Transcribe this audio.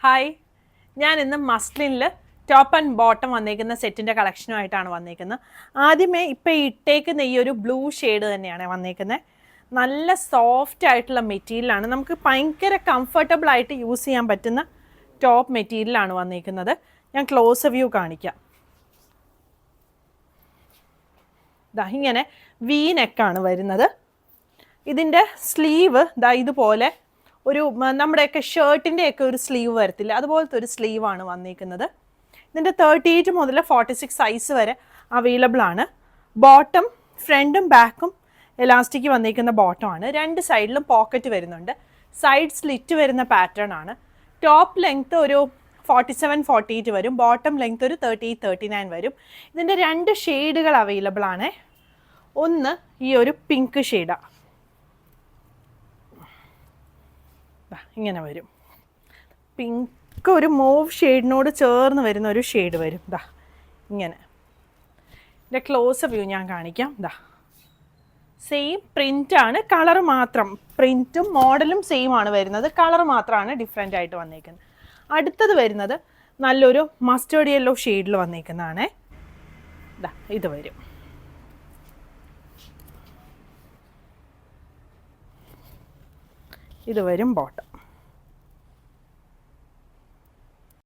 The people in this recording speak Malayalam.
ഹായ്, ഞാൻ ഇന്ന് മസ്ലിനിൽ ടോപ്പ് ആൻഡ് ബോട്ടം വന്നേക്കുന്ന സെറ്റിൻ്റെ കളക്ഷനുമായിട്ടാണ് വന്നേക്കുന്നത്. ആദ്യമേ ഇപ്പം ഇട്ടേക്കുന്ന ഈ ഒരു ബ്ലൂ ഷെയ്ഡ് തന്നെയാണ് വന്നേക്കുന്നത്. നല്ല സോഫ്റ്റ് ആയിട്ടുള്ള മെറ്റീരിയലാണ്, നമുക്ക് ഭയങ്കര കംഫർട്ടബിൾ ആയിട്ട് യൂസ് ചെയ്യാൻ പറ്റുന്ന ടോപ്പ് മെറ്റീരിയലാണ് വന്നേക്കുന്നത്. ഞാൻ ക്ലോസ് വ്യൂ കാണിക്കാം. ഇങ്ങനെ വി നെക്കാണ് വരുന്നത്. ഇതിൻ്റെ സ്ലീവ് ഇതുപോലെ ഒരു നമ്മുടെയൊക്കെ ഷർട്ടിൻ്റെയൊക്കെ ഒരു സ്ലീവ് വരത്തില്ല, അതുപോലത്തെ ഒരു സ്ലീവാണ് വന്നിരിക്കുന്നത്. ഇതിൻ്റെ 38 മുതൽ 46 സൈസ് വരെ അവൈലബിൾ ആണ്. ബോട്ടം ഫ്രണ്ടും ബാക്കും എലാസ്റ്റിക് വന്നിരിക്കുന്ന ബോട്ടമാണ്. രണ്ട് സൈഡിലും പോക്കറ്റ് വരുന്നുണ്ട്. സൈഡ് സ്ലിറ്റ് വരുന്ന പാറ്റേൺ ആണ്. ടോപ്പ് ലെങ്ത്ത് ഒരു 47-48 വരും. ബോട്ടം ലെങ്ത്ത് ഒരു 38-39 വരും. ഇതിൻ്റെ രണ്ട് ഷെയ്ഡുകൾ അവൈലബിൾ ആണ്. ഒന്ന് ഈ ഒരു പിങ്ക് ഷെയ്ഡാണ്, ഇങ്ങനെ വരും. പിങ്ക് ഒരു മൂവ് ഷെയ്ഡിനോട് ചേർന്ന് വരുന്ന ഒരു ഷെയ്ഡ് വരും. ഇങ്ങനെ. ഇതിൻ്റെ ക്ലോസ് വ്യൂ ഞാൻ കാണിക്കാം. സെയിം പ്രിൻ്റാണ്, കളർ മാത്രം, പ്രിൻറ്റും മോഡലും സെയിം ആണ് വരുന്നത്, കളർ മാത്രമാണ് ഡിഫറെൻ്റ് ആയിട്ട് വന്നേക്കുന്നത്. അടുത്തത് വരുന്നത് നല്ലൊരു മസ്റ്റേർഡ് യെല്ലോ ഷെയ്ഡിൽ വന്നേക്കുന്നതാണ്. ഇത് വരും. ഇത് വരും ബോട്ടം.